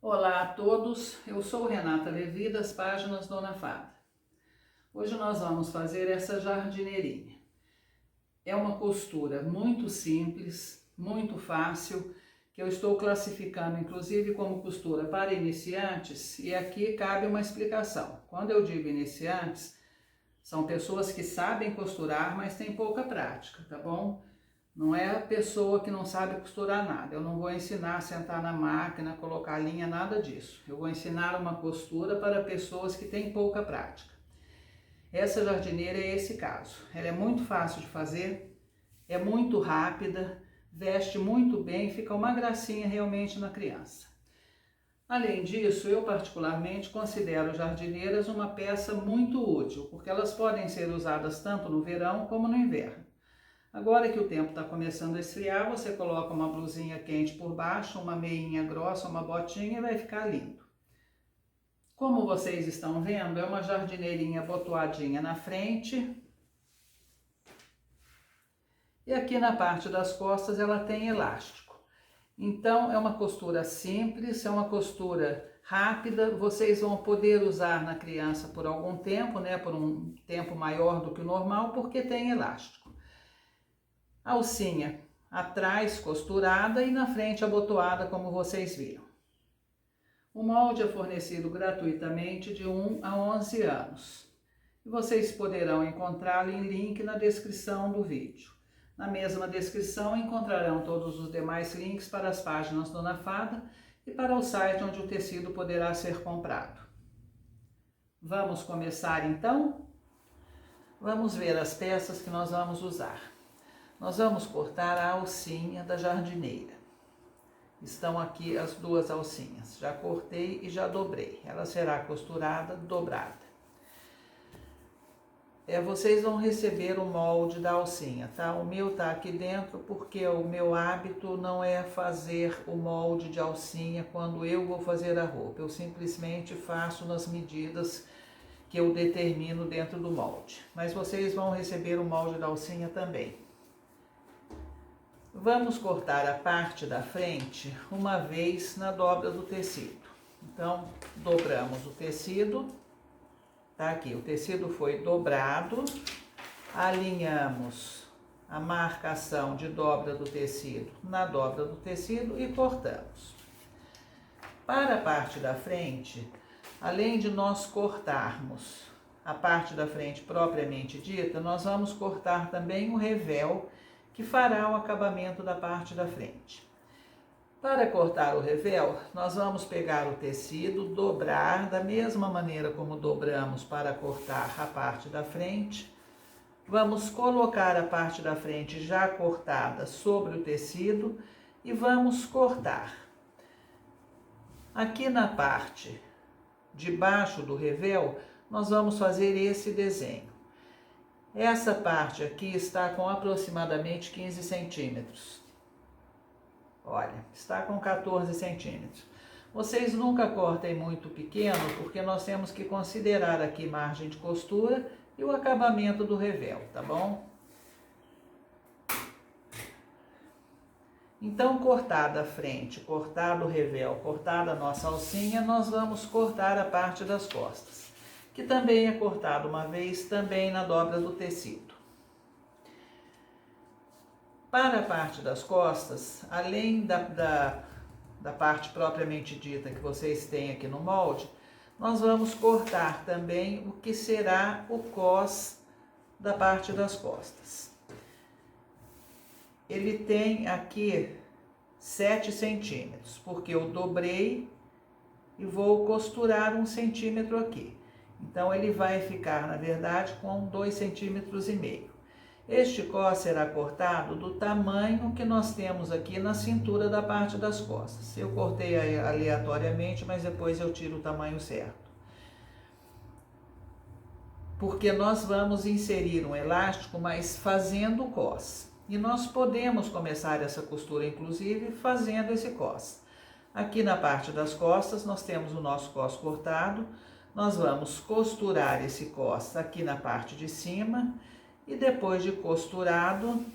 Olá a todos, eu sou Renata Levi das páginas Dona Fada. Hoje nós vamos fazer essa jardineirinha. É uma costura muito simples, muito fácil, que eu estou classificando inclusive como costura para iniciantes, e aqui cabe uma explicação. Quando eu digo iniciantes, são pessoas que sabem costurar, mas têm pouca prática, tá bom? Não é a pessoa que não sabe costurar nada. Eu não vou ensinar a sentar na máquina, colocar linha, nada disso. Eu vou ensinar uma costura para pessoas que têm pouca prática. Essa jardineira é esse caso. Ela é muito fácil de fazer, é muito rápida, veste muito bem, fica uma gracinha realmente na criança. Além disso, eu particularmente considero jardineiras uma peça muito útil, porque elas podem ser usadas tanto no verão como no inverno. Agora que o tempo está começando a esfriar, você coloca uma blusinha quente por baixo, uma meinha grossa, uma botinha e vai ficar lindo. Como vocês estão vendo, é uma jardineirinha abotoadinha na frente. E aqui na parte das costas ela tem elástico. Então é uma costura simples, é uma costura rápida. Vocês vão poder usar na criança por algum tempo, né? Por um tempo maior do que o normal, porque tem elástico. Alcinha atrás costurada e na frente abotoada, como vocês viram. O molde é fornecido gratuitamente de 1 a 11 anos. E vocês poderão encontrá-lo em link na descrição do vídeo. Na mesma descrição encontrarão todos os demais links para as páginas Dona Fada e para o site onde o tecido poderá ser comprado. Vamos começar então? Vamos ver as peças que nós vamos usar. Nós vamos cortar a alcinha da jardineira. Estão aqui as duas alcinhas. Já cortei e já dobrei. Ela será costurada, dobrada. Vocês vão receber o molde da alcinha, tá? O meu tá aqui dentro porque o meu hábito não é fazer o molde de alcinha quando eu vou fazer a roupa. Eu simplesmente faço nas medidas que eu determino dentro do molde. Mas vocês vão receber o molde da alcinha também. Vamos cortar a parte da frente uma vez na dobra do tecido. Então, dobramos o tecido, tá aqui, o tecido foi dobrado, alinhamos a marcação de dobra do tecido na dobra do tecido e cortamos. Para a parte da frente, além de nós cortarmos a parte da frente propriamente dita, nós vamos cortar também o revel, que fará o acabamento da parte da frente. Para cortar o revel, nós vamos pegar o tecido, dobrar da mesma maneira como dobramos para cortar a parte da frente. Vamos colocar a parte da frente já cortada sobre o tecido e vamos cortar. Aqui na parte de baixo do revel, nós vamos fazer esse desenho. Essa parte aqui está com aproximadamente 15 centímetros. Olha, está com 14 centímetros. Vocês nunca cortem muito pequeno, porque nós temos que considerar aqui margem de costura e o acabamento do revel, tá bom? Então, cortada a frente, cortado o revel, cortada a nossa alcinha, nós vamos cortar a parte das costas, que também é cortado uma vez, também na dobra do tecido. Para a parte das costas, além da parte propriamente dita que vocês têm aqui no molde, nós vamos cortar também o que será o cós da parte das costas. Ele tem aqui 7 centímetros, porque eu dobrei e vou costurar 1 centímetro aqui. Então, ele vai ficar, na verdade, com 2,5 centímetros. Este cós será cortado do tamanho que nós temos aqui na cintura da parte das costas. Eu cortei aleatoriamente, mas depois eu tiro o tamanho certo. Porque nós vamos inserir um elástico, mas fazendo o cós. E nós podemos começar essa costura, inclusive, fazendo esse cós. Aqui na parte das costas, nós temos o nosso cós cortado. Nós vamos costurar esse cós aqui na parte de cima e depois de costurado,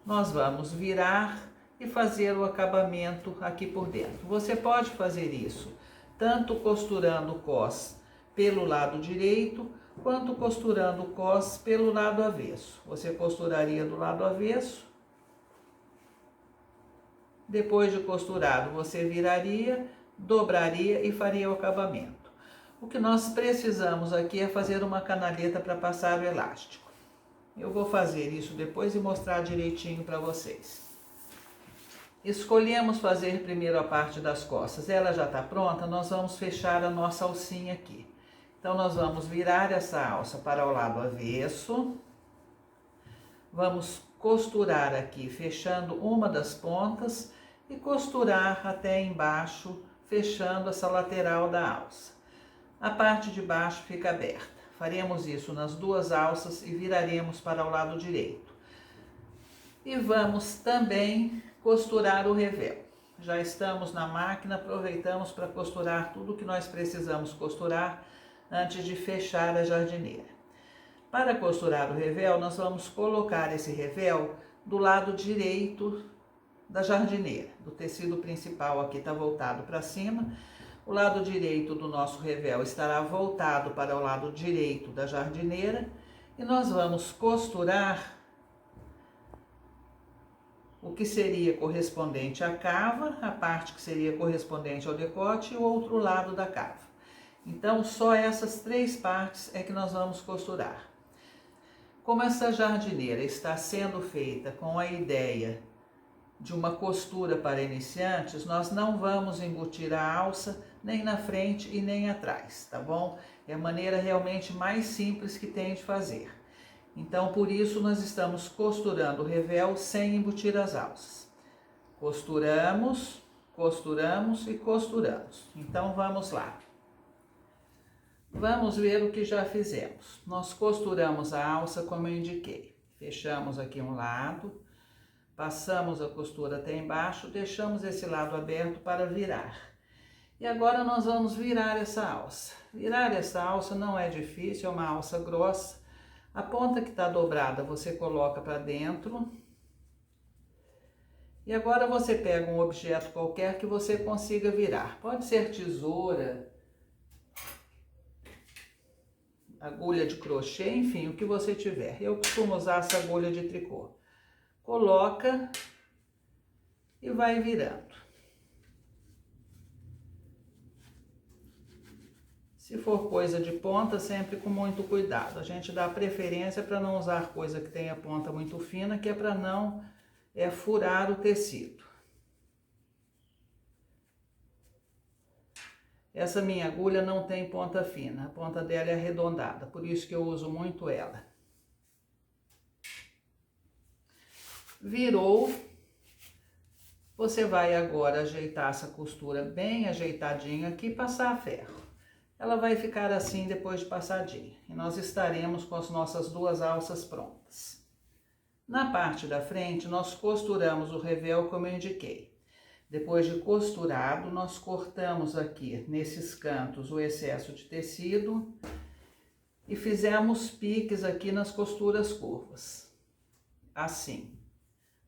nós vamos virar e fazer o acabamento aqui por dentro. Você pode fazer isso tanto costurando o cós pelo lado direito, quanto costurando o cós pelo lado avesso. Você costuraria do lado avesso, depois de costurado você viraria, dobraria e faria o acabamento. O que nós precisamos aqui é fazer uma canaleta para passar o elástico. Eu vou fazer isso depois e mostrar direitinho para vocês. Escolhemos fazer primeiro a parte das costas. Ela já está pronta, nós vamos fechar a nossa alcinha aqui. Então, nós vamos virar essa alça para o lado avesso. Vamos costurar aqui, fechando uma das pontas e costurar até embaixo, fechando essa lateral da alça. A parte de baixo fica aberta. Faremos isso nas duas alças e viraremos para o lado direito. E vamos também costurar o revel. Já estamos na máquina, aproveitamos para costurar tudo que nós precisamos costurar antes de fechar a jardineira. Para costurar o revel, nós vamos colocar esse revel do lado direito da jardineira. Do tecido principal aqui está voltado para cima. O lado direito do nosso revel estará voltado para o lado direito da jardineira. E nós vamos costurar o que seria correspondente à cava, a parte que seria correspondente ao decote e o outro lado da cava. Então, só essas três partes é que nós vamos costurar. Como essa jardineira está sendo feita com a ideia de uma costura para iniciantes, nós não vamos embutir a alça nem na frente e nem atrás, tá bom? É a maneira realmente mais simples que tem de fazer. Então, por isso, nós estamos costurando o revel sem embutir as alças. Costuramos, costuramos e costuramos. Então, vamos lá. Vamos ver o que já fizemos. Nós costuramos a alça como eu indiquei. Fechamos aqui um lado, passamos a costura até embaixo, deixamos esse lado aberto para virar. E agora nós vamos virar essa alça. Virar essa alça não é difícil, é uma alça grossa. A ponta que está dobrada você coloca para dentro. E agora você pega um objeto qualquer que você consiga virar. Pode ser tesoura, agulha de crochê, enfim, o que você tiver. Eu costumo usar essa agulha de tricô. Coloca e vai virando. Se for coisa de ponta, sempre com muito cuidado. A gente dá preferência para não usar coisa que tenha ponta muito fina, que é para não furar o tecido. Essa minha agulha não tem ponta fina, a ponta dela é arredondada, por isso que eu uso muito ela. Virou, você vai agora ajeitar essa costura bem ajeitadinha aqui e passar a ferro. Ela vai ficar assim depois de passadinha e nós estaremos com as nossas duas alças prontas. Na parte da frente, nós costuramos o revel como eu indiquei. Depois de costurado, nós cortamos aqui nesses cantos o excesso de tecido e fizemos piques aqui nas costuras curvas, assim.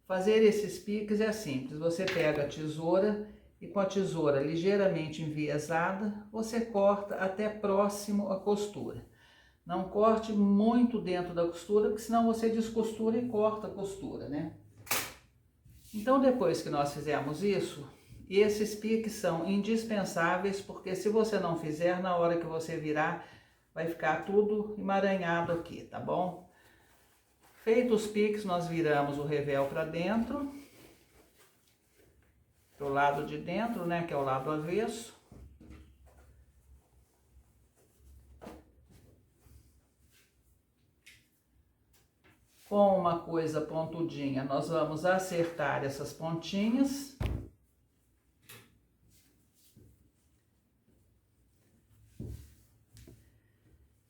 Fazer esses piques é simples, você pega a tesoura e com a tesoura ligeiramente enviesada, você corta até próximo à costura. Não corte muito dentro da costura, porque senão você descostura e corta a costura, né? Então, depois que nós fizemos isso, esses piques são indispensáveis, porque se você não fizer, na hora que você virar, vai ficar tudo emaranhado aqui, tá bom? Feitos os piques, nós viramos o revel para dentro, pro lado de dentro, né, que é o lado avesso. Com uma coisa pontudinha, nós vamos acertar essas pontinhas.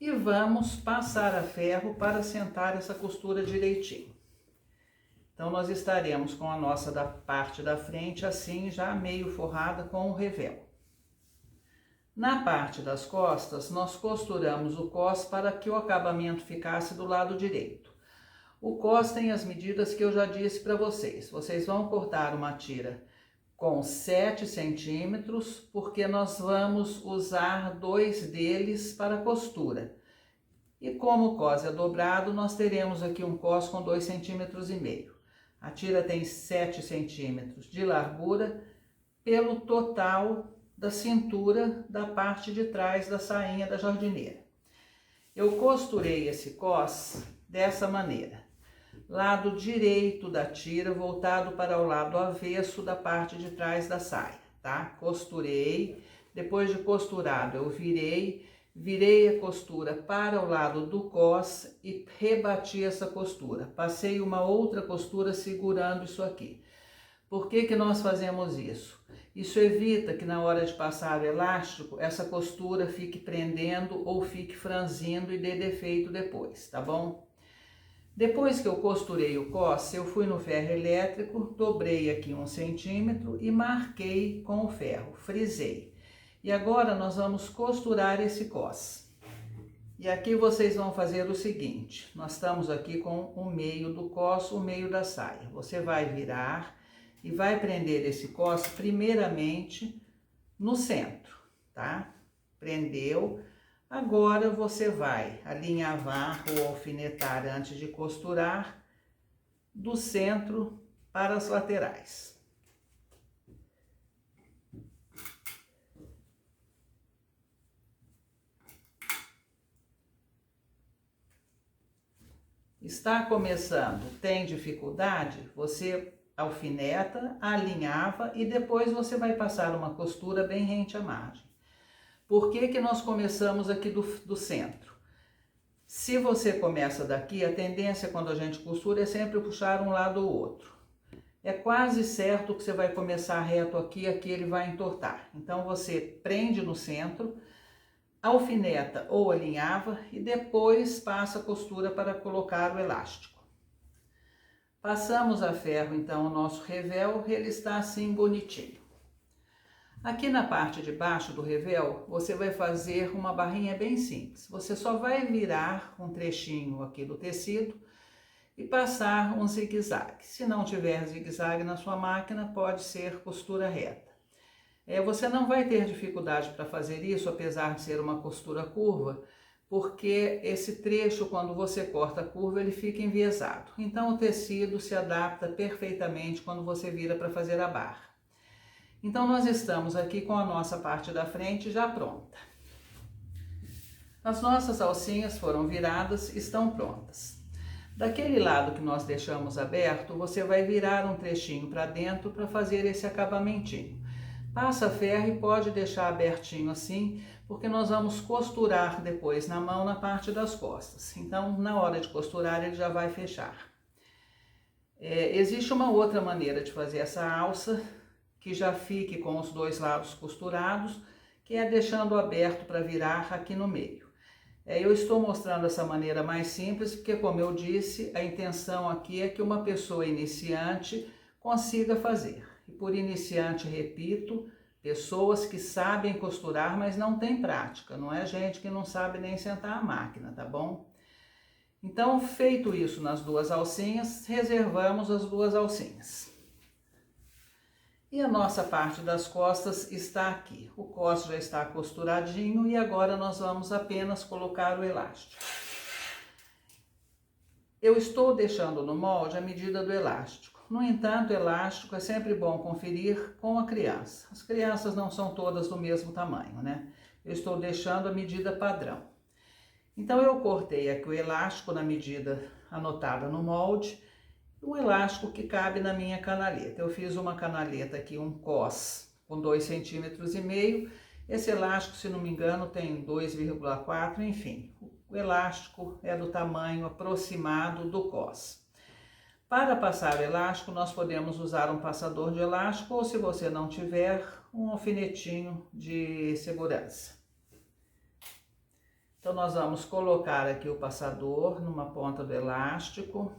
E vamos passar a ferro para assentar essa costura direitinho. Então, nós estaremos com a nossa da parte da frente assim, já meio forrada com o revel. Na parte das costas, nós costuramos o cós para que o acabamento ficasse do lado direito. O cos tem as medidas que eu já disse para vocês. Vocês vão cortar uma tira com 7 centímetros, porque nós vamos usar 2 deles para costura. E como o cos é dobrado, nós teremos aqui um cos com 2,5 centímetros. A tira tem 7 centímetros de largura pelo total da cintura da parte de trás da sainha da jardineira. Eu costurei esse cos dessa maneira. Lado direito da tira voltado para o lado avesso da parte de trás da saia, tá? Costurei, depois de costurado eu virei a costura para o lado do cos e rebati essa costura. Passei uma outra costura segurando isso aqui. Por que que nós fazemos isso? Isso evita que na hora de passar o elástico, essa costura fique prendendo ou fique franzindo e dê defeito depois, tá bom? Depois que eu costurei o cos, eu fui no ferro elétrico, dobrei aqui 1 centímetro e marquei com o ferro, frisei. E agora nós vamos costurar esse cos. E aqui vocês vão fazer o seguinte, nós estamos aqui com o meio do cos, o meio da saia. Você vai virar e vai prender esse cos primeiramente no centro, tá? Prendeu. Agora você vai alinhavar ou alfinetar antes de costurar do centro para as laterais. Está começando, tem dificuldade? Você alfineta, alinhava e depois você vai passar uma costura bem rente à margem. Por que que nós começamos aqui do centro? Se você começa daqui, a tendência quando a gente costura é sempre puxar um lado ou outro. É quase certo que você vai começar reto aqui, aqui ele vai entortar. Então você prende no centro, alfineta ou alinhava e depois passa a costura para colocar o elástico. Passamos a ferro então o nosso revel, ele está assim bonitinho. Aqui na parte de baixo do revel, você vai fazer uma barrinha bem simples. Você só vai virar um trechinho aqui do tecido e passar um zigue-zague. Se não tiver zigue-zague na sua máquina, pode ser costura reta. Você não vai ter dificuldade para fazer isso, apesar de ser uma costura curva, porque esse trecho, quando você corta a curva, ele fica enviesado. Então o tecido se adapta perfeitamente quando você vira para fazer a barra. Então, nós estamos aqui com a nossa parte da frente já pronta. As nossas alcinhas foram viradas, estão prontas. Daquele lado que nós deixamos aberto, você vai virar um trechinho para dentro para fazer esse acabamentinho. Passa ferro e pode deixar abertinho assim, porque nós vamos costurar depois na mão na parte das costas. Então, na hora de costurar, ele já vai fechar. Existe uma outra maneira de fazer essa alça, que já fique com os 2 lados costurados, que é deixando aberto para virar aqui no meio. Eu estou mostrando essa maneira mais simples, porque como eu disse, a intenção aqui é que uma pessoa iniciante consiga fazer. E por iniciante, repito, pessoas que sabem costurar, mas não têm prática, não é gente que não sabe nem sentar a máquina, tá bom? Então, feito isso nas 2 alcinhas, reservamos as 2 alcinhas. E a nossa parte das costas está aqui. O cos já está costuradinho e agora nós vamos apenas colocar o elástico. Eu estou deixando no molde a medida do elástico. No entanto, elástico é sempre bom conferir com a criança. As crianças não são todas do mesmo tamanho, né? Eu estou deixando a medida padrão. Então, eu cortei aqui o elástico na medida anotada no molde, o elástico que cabe na minha canaleta. Eu fiz uma canaleta aqui, um cos, com 2,5 centímetros. Esse elástico, se não me engano, tem 2,4, enfim. O elástico é do tamanho aproximado do cos. Para passar o elástico, nós podemos usar um passador de elástico ou, se você não tiver, um alfinetinho de segurança. Então, nós vamos colocar aqui o passador numa ponta do elástico.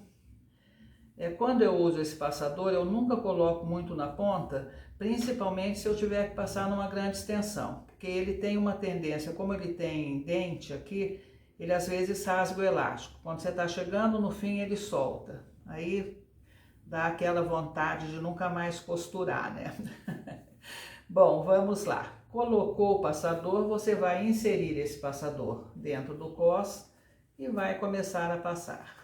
Quando eu uso esse passador, eu nunca coloco muito na ponta, principalmente se eu tiver que passar numa grande extensão, porque ele tem uma tendência, como ele tem dente aqui, ele às vezes rasga o elástico. Quando você está chegando no fim, ele solta. Aí dá aquela vontade de nunca mais costurar, né? Bom, vamos lá. Colocou o passador, você vai inserir esse passador dentro do cos e vai começar a passar.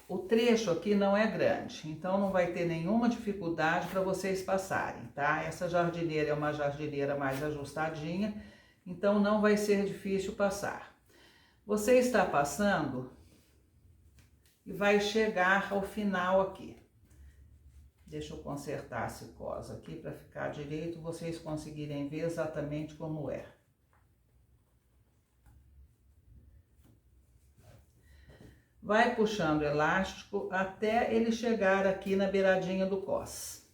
O trecho aqui não é grande, então não vai ter nenhuma dificuldade para vocês passarem, tá? Essa jardineira é uma jardineira mais ajustadinha, então não vai ser difícil passar. Você está passando e vai chegar ao final aqui. Deixa eu consertar esse cos aqui para ficar direito, vocês conseguirem ver exatamente como é. Vai puxando o elástico até ele chegar aqui na beiradinha do cos.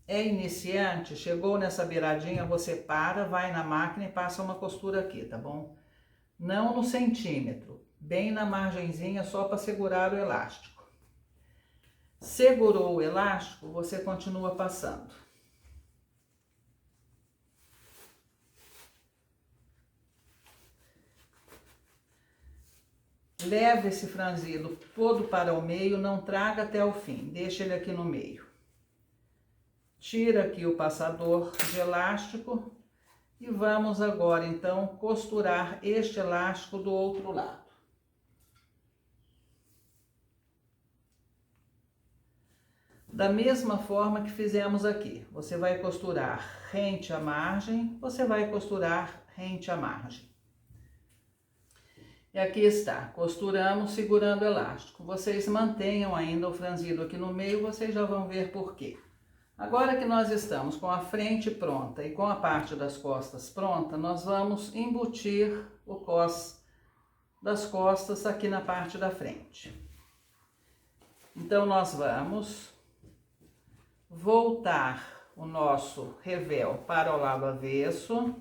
É iniciante, chegou nessa beiradinha, você para, vai na máquina e passa uma costura aqui, tá bom? Não no centímetro, bem na margenzinha só para segurar o elástico. Segurou o elástico, você continua passando. Leve esse franzido todo para o meio, não traga até o fim, deixa ele aqui no meio. Tira aqui o passador de elástico e vamos agora então costurar este elástico do outro lado. Da mesma forma que fizemos aqui, você vai costurar rente à margem, você vai costurar rente à margem. E aqui está, costuramos segurando o elástico. Vocês mantenham ainda o franzido aqui no meio, vocês já vão ver por quê. Agora que nós estamos com a frente pronta e com a parte das costas pronta, nós vamos embutir o cos das costas aqui na parte da frente. Então, nós vamos voltar o nosso revel para o lado avesso.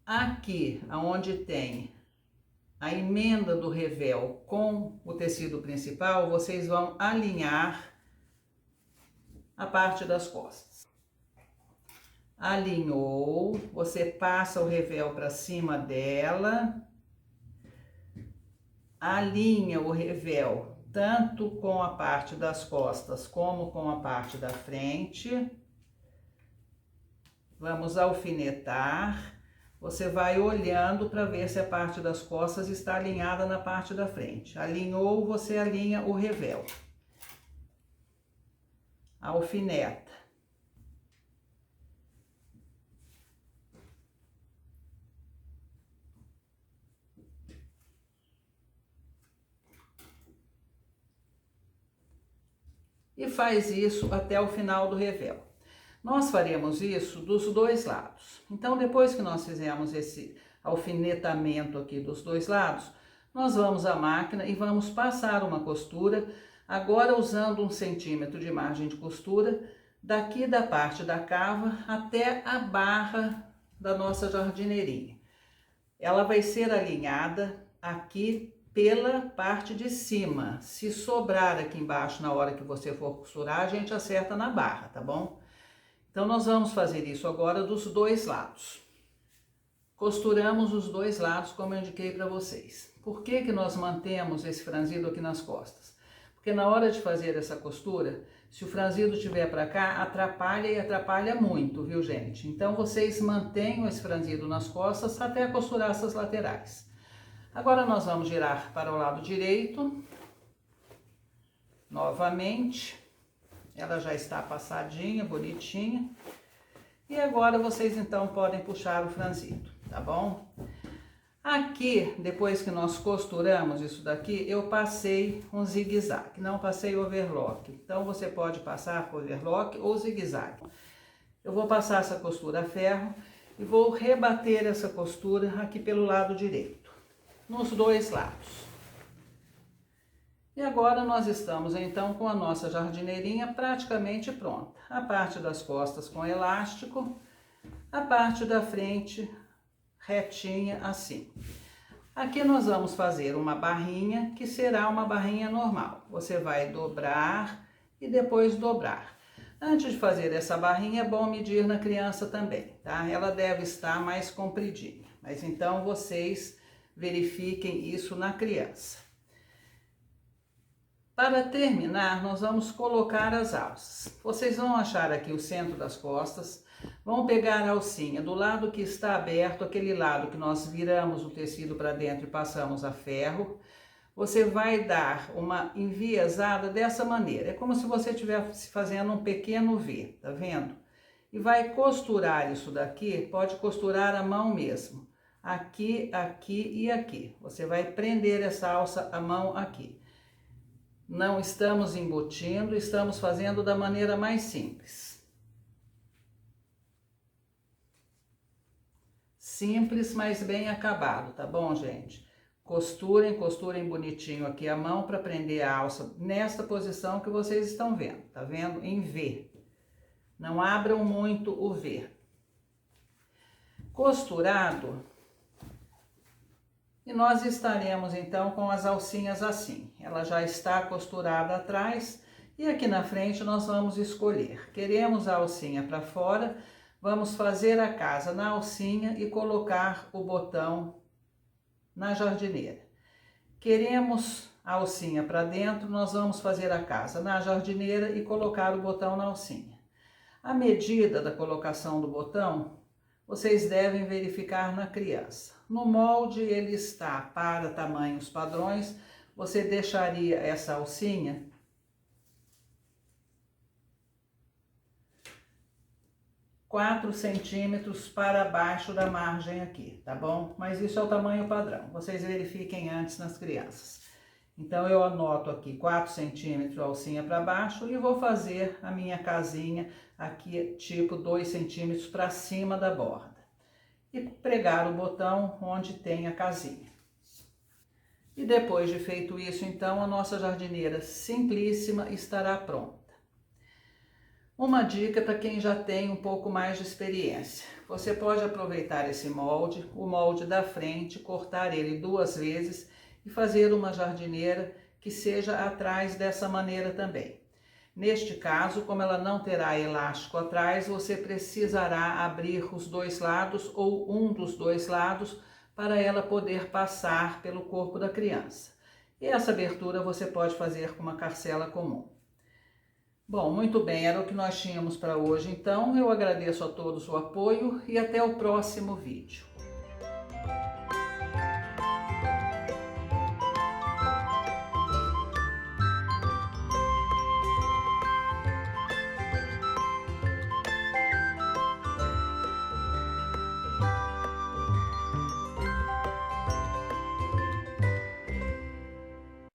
Aqui, onde tem a emenda do revel com o tecido principal, vocês vão alinhar a parte das costas. Alinhou, você passa o revel para cima dela, alinha o revel tanto com a parte das costas como com a parte da frente. Vamos alfinetar. Você vai olhando para ver se a parte das costas está alinhada na parte da frente. Alinhou, você alinha o revel. Alfineta. E faz isso até o final do revel. Nós faremos isso dos dois lados. Então, depois que nós fizermos esse alfinetamento aqui dos dois lados, nós vamos à máquina e vamos passar uma costura, agora usando 1 centímetro de margem de costura, daqui da parte da cava até a barra da nossa jardineirinha. Ela vai ser alinhada aqui pela parte de cima. Se sobrar aqui embaixo na hora que você for costurar, a gente acerta na barra, tá bom? Então, nós vamos fazer isso agora dos dois lados. Costuramos os dois lados, como eu indiquei para vocês. Por que que nós mantemos esse franzido aqui nas costas? Porque na hora de fazer essa costura, se o franzido estiver para cá, atrapalha e atrapalha muito, viu, gente? Então, vocês mantenham esse franzido nas costas até costurar essas laterais. Agora, nós vamos girar para o lado direito. Novamente. Ela já está passadinha, bonitinha. E agora vocês então podem puxar o franzido, tá bom? Aqui, depois que nós costuramos isso daqui, eu passei um zigue-zague, não passei overlock. Então, você pode passar por overlock ou zigue-zague. Eu vou passar essa costura a ferro e vou rebater essa costura aqui pelo lado direito, nos dois lados. E agora nós estamos então com a nossa jardineirinha praticamente pronta. A parte das costas com elástico, a parte da frente retinha assim. Aqui nós vamos fazer uma barrinha que será uma barrinha normal. Você vai dobrar e depois dobrar. Antes de fazer essa barrinha, é bom medir na criança também, tá? Ela deve estar mais compridinha, mas então vocês verifiquem isso na criança. Para terminar, nós vamos colocar as alças. Vocês vão achar aqui o centro das costas, vão pegar a alcinha do lado que está aberto, aquele lado que nós viramos o tecido para dentro e passamos a ferro. Você vai dar uma enviesada dessa maneira. É como se você estivesse fazendo um pequeno V, tá vendo? E vai costurar isso daqui, pode costurar a mão mesmo. Aqui, aqui e aqui. Você vai prender essa alça, a mão aqui. Não estamos embutindo, estamos fazendo da maneira mais simples. Simples, mas bem acabado, tá bom, gente? Costurem, costurem bonitinho aqui a mão para prender a alça nesta posição que vocês estão vendo, tá vendo? Em V. Não abram muito o V. Costurado. E nós estaremos então com as alcinhas assim. Ela já está costurada atrás e aqui na frente nós vamos escolher. Queremos a alcinha para fora, vamos fazer a casa na alcinha e colocar o botão na jardineira. Queremos a alcinha para dentro, nós vamos fazer a casa na jardineira e colocar o botão na alcinha. A medida da colocação do botão, vocês devem verificar na criança. No molde ele está para tamanhos padrões, você deixaria essa alcinha quatro centímetros para baixo da margem aqui, tá bom? Mas isso é o tamanho padrão, vocês verifiquem antes nas crianças. Então eu anoto aqui 4 centímetros alcinha para baixo e vou fazer a minha casinha aqui tipo 2 centímetros para cima da borda. E pregar o botão onde tem a casinha. E depois de feito isso, então, a nossa jardineira simplíssima estará pronta. Uma dica para quem já tem um pouco mais de experiência. Você pode aproveitar esse molde, o molde da frente, cortar ele 2 vezes e fazer uma jardineira que seja atrás dessa maneira também. Neste caso, como ela não terá elástico atrás, você precisará abrir os 2 lados ou um dos 2 lados para ela poder passar pelo corpo da criança. E essa abertura você pode fazer com uma carcela comum. Bom, muito bem, era o que nós tínhamos para hoje, então eu agradeço a todos o apoio e até o próximo vídeo.